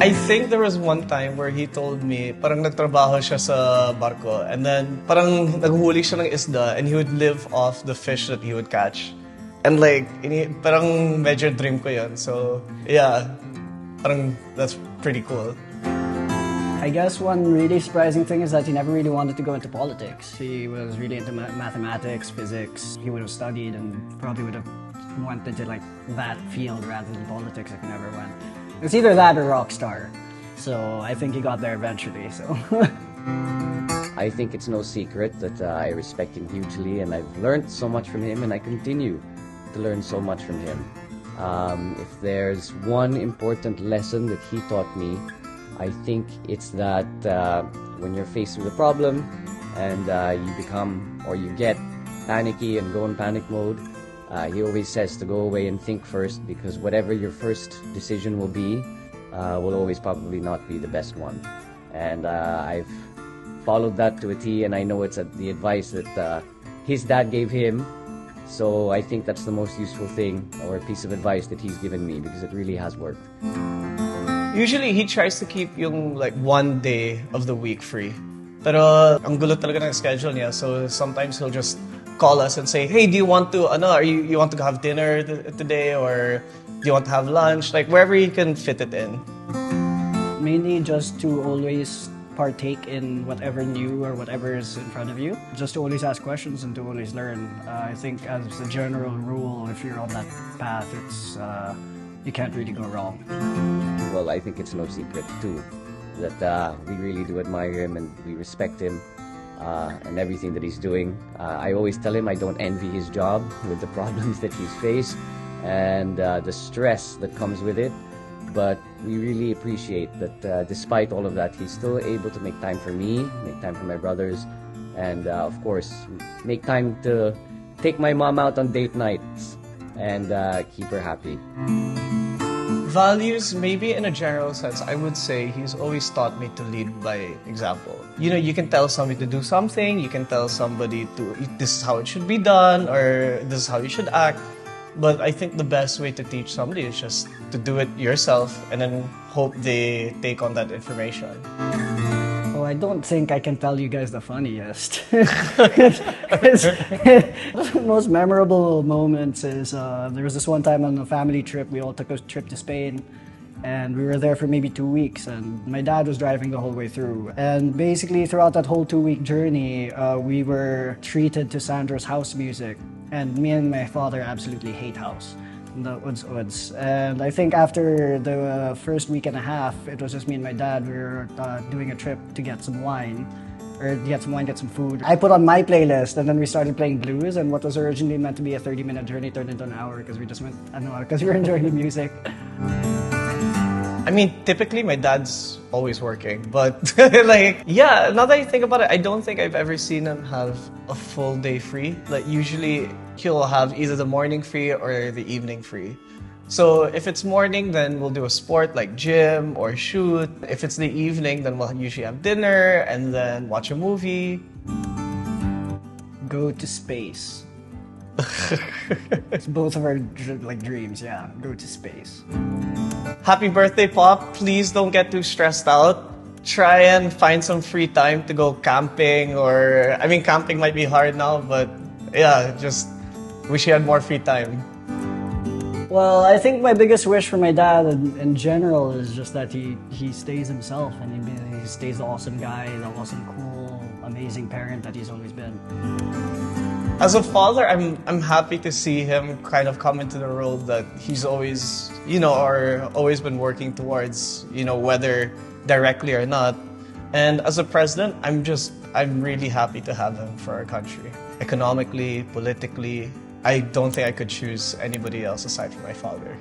I think there was one time where he told me, parang nagtrabaho siya sa barko, and then parang naghuli siya ng isda, and he would live off the fish that he would catch. And like, parang medyo dream ko yun. So, yeah, parang that's pretty cool. I guess one really surprising thing is that he never really wanted to go into politics. He was really into mathematics, physics. He would have studied and probably would have went into like that field rather than politics if he never went. It's either that or rock star. So I think he got there eventually. So I think it's no secret that I respect him hugely, and I've learned so much from him, and I continue to learn so much from him. If there's one important lesson that he taught me, I think it's that when you're faced with a problem and you become or you get panicky and go in panic mode, he always says to go away and think first, because whatever your first decision will be will always probably not be the best one. And I've followed that to a T, and I know it's the advice that his dad gave him. So I think that's the most useful thing or a piece of advice that he's given me, because it really has worked. Usually, he tries to keep yung like one day of the week free. Pero ang gulo talaga ng schedule niya, so sometimes he'll just call us and say, hey, do you want to, you want to have dinner today, or do you want to have lunch? Like, wherever he can fit it in. mainly just to always partake in whatever new or whatever is in front of you. Just to always ask questions and to always learn. I think as a general rule, if you're on that path, it's you can't really go wrong. Well, I think it's no secret too that we really do admire him and we respect him and everything that he's doing. I always tell him I don't envy his job with the problems that he's faced and the stress that comes with it. But we really appreciate that despite all of that, he's still able to make time for me, make time for my brothers, and of course, make time to take my mom out on date nights and keep her happy. Values, maybe in a general sense, I would say he's always taught me to lead by example. You know, you can tell somebody to do something, you can tell somebody to, this is how it should be done, or this is how you should act. But I think the best way to teach somebody is just to do it yourself and then hope they take on that information. Oh, I don't think I can tell you guys the funniest. Most memorable moments is there was this one time on a family trip. We all took a trip to Spain, and we were there for maybe 2 weeks, and my dad was driving the whole way through. And basically throughout that whole 2-week journey, we were treated to Sandro's house music. And me and my father absolutely hate house. The Uds. And I think after the first week and a half, it was just me and my dad. We were doing a trip to get some wine. Or get some food. I put on my playlist, and then we started playing blues, and what was originally meant to be a 30-minute journey turned into an hour because we just went, because we were enjoying the music. I mean, typically my dad's always working, but like, yeah, now that I think about it, I don't think I've ever seen him have a full day free. Like, usually he'll have either the morning free or the evening free. So if it's morning, then we'll do a sport like gym or shoot. If it's the evening, then we'll usually have dinner and then watch a movie. Go to space. It's both of our dreams, yeah. Go to space. Happy birthday, Pop. Please don't get too stressed out. Try and find some free time to go camping, or, I mean, camping might be hard now, but yeah, just wish he had more free time. Well, I think my biggest wish for my dad in general is just that he stays himself, and he stays the awesome guy, the awesome, cool, amazing parent that he's always been. As a father, I'm happy to see him kind of come into the role that he's always, or always been working towards, whether directly or not. And as a president, I'm really happy to have him for our country. Economically, politically, I don't think I could choose anybody else aside from my father.